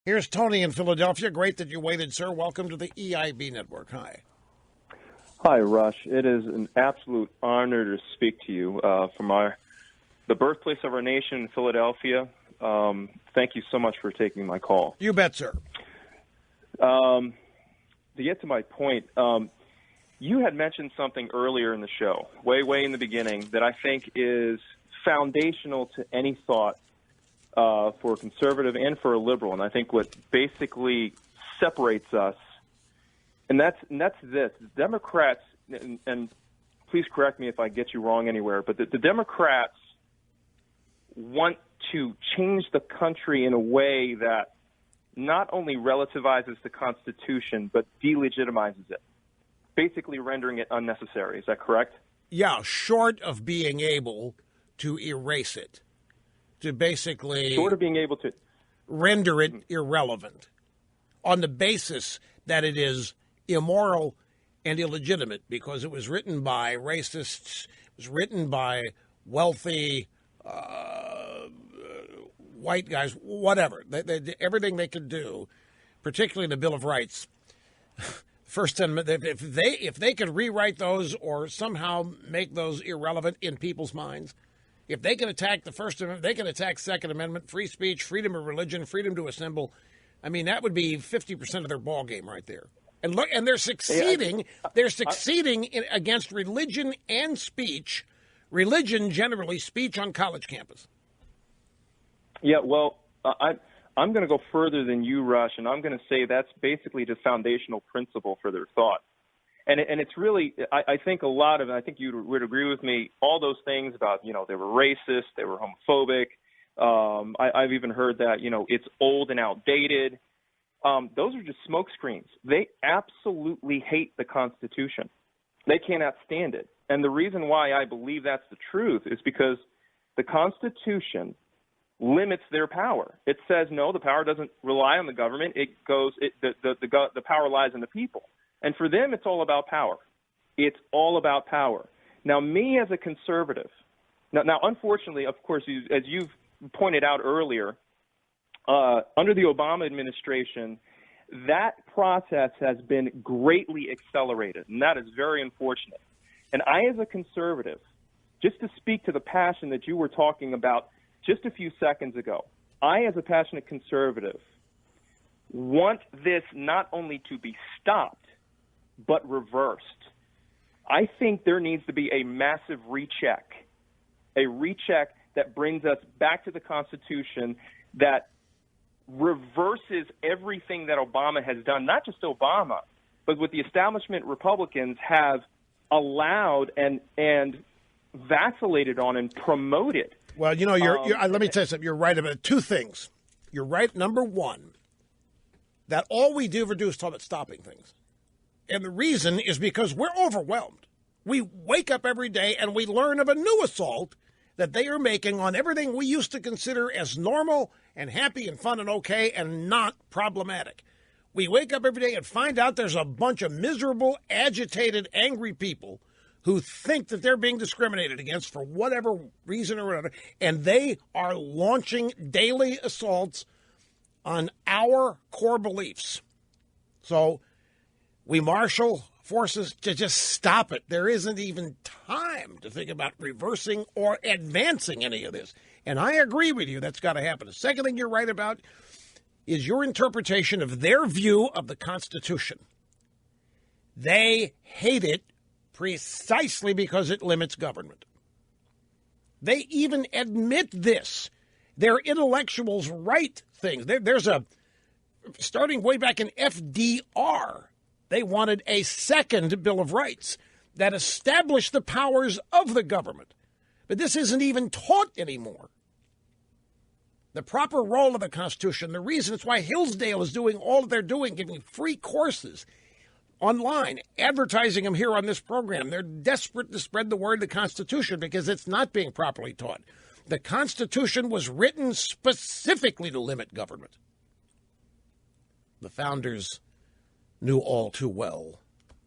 Here's Tony in Philadelphia. Great that you waited, sir. Welcome to the EIB Network. Hi. Hi, Rush. It is an absolute honor to speak to you from the birthplace of our nation in Philadelphia. Thank you so much for taking my call. You bet, sir. To get to my point, you had mentioned something earlier in the show, way in the beginning, that I think is foundational to any thought for a conservative and for a liberal. And I think what basically separates us, and that's this. Democrats, and please correct me if I get you wrong anywhere, but the Democrats want to change the country in a way that not only relativizes the Constitution, but delegitimizes it, basically rendering it unnecessary. Is that correct? Yeah, short of being able to erase it, to basically short of being able to render it irrelevant on the basis that it is immoral and illegitimate because it was written by racists, it was written by wealthy white guys, whatever. Everything they could do, particularly the Bill of Rights. First Amendment, if they could rewrite those or somehow make those irrelevant in people's minds, if they can attack the First Amendment, they can attack Second Amendment, free speech, freedom of religion, freedom to assemble. I mean, that would be 50% of their ball game right there. And look, and they're succeeding. They're succeeding against religion and speech. Religion, generally, speech on college campus. Yeah, well, I'm going to go further than you, Rush, and I'm going to say that's basically the foundational principle for their thought. And it's really, I think a lot of, and I think you would agree with me, all those things about, they were racist, they were homophobic. I've even heard that, it's old and outdated. Those are just smokescreens. They absolutely hate the Constitution. They cannot stand it. And the reason why I believe that's the truth is because the Constitution limits their power. It says, no, the power doesn't rely on the government. The power lies in the people. And for them, it's all about power. It's all about power. Now, me as a conservative, now unfortunately, of course, as you've pointed out earlier, under the Obama administration, that process has been greatly accelerated, and that is very unfortunate. And I, as a conservative, just to speak to the passion that you were talking about just a few seconds ago, I, as a passionate conservative, want this not only to be stopped, but reversed. I think there needs to be a massive recheck that brings us back to the Constitution, that reverses everything that Obama has done, not just Obama, but what the establishment Republicans have allowed and vacillated on and promoted. Well, let me tell you something. You're right about two things. You're right, number one, that all we do ever do is talk about stopping things. And the reason is because we're overwhelmed. We wake up every day and we learn of a new assault that they are making on everything we used to consider as normal and happy and fun and okay and not problematic. We wake up every day and find out there's a bunch of miserable, agitated, angry people who think that they're being discriminated against for whatever reason or another, and they are launching daily assaults on our core beliefs. So we marshal forces to just stop it. There isn't even time to think about reversing or advancing any of this. And I agree with you. That's got to happen. The second thing you're right about is your interpretation of their view of the Constitution. They hate it precisely because it limits government. They even admit this. Their intellectuals write things. There's starting way back in FDR, they wanted a second Bill of Rights that established the powers of the government. But this isn't even taught anymore. The proper role of the Constitution, the reason it's why Hillsdale is doing all that they're doing, giving free courses online, advertising them here on this program. They're desperate to spread the word of the Constitution because it's not being properly taught. The Constitution was written specifically to limit government. The founders knew all too well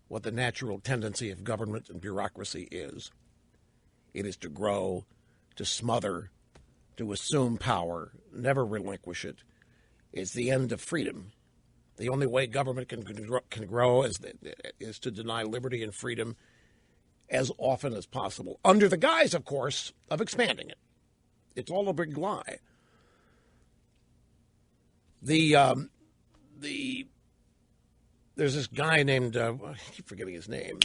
what the natural tendency of government and bureaucracy is. It is to grow, to smother, to assume power, never relinquish it. It's the end of freedom. The only way government can grow is to deny liberty and freedom as often as possible, under the guise, of course, of expanding it. It's all a big lie. There's this guy named, I keep forgetting his name.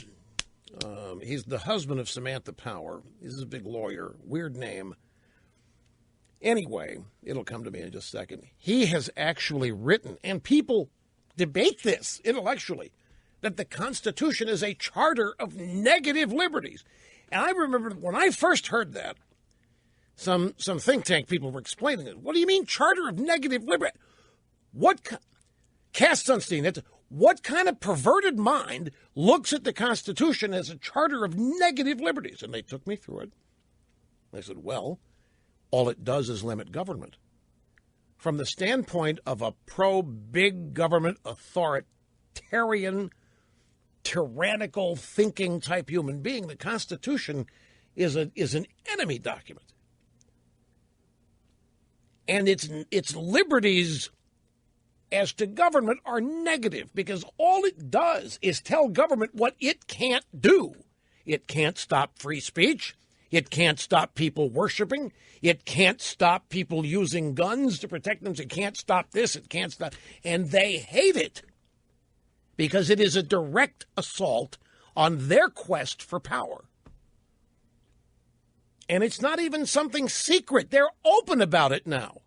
He's the husband of Samantha Power. He's a big lawyer. Weird name. Anyway, it'll come to me in just a second. He has actually written, and people debate this intellectually, that the Constitution is a charter of negative liberties. And I remember when I first heard that, some think tank people were explaining it. What do you mean, charter of negative liberty? Cass Sunstein, what kind of perverted mind looks at the Constitution as a charter of negative liberties? And they took me through it. I said, well, all it does is limit government. From the standpoint of a pro-big government, authoritarian, tyrannical thinking type human being, the Constitution is an enemy document. And its liberties as to government are negative, because all it does is tell government what it can't do. It can't stop free speech. It can't stop people worshiping. It can't stop people using guns to protect them. It can't stop this. It can't stop. And they hate it because it is a direct assault on their quest for power. And it's not even something secret. They're open about it now.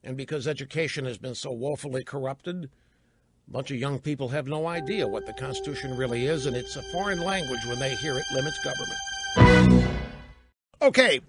And because education has been so woefully corrupted, a bunch of young people have no idea what the Constitution really is, and it's a foreign language when they hear it limits government. Okay,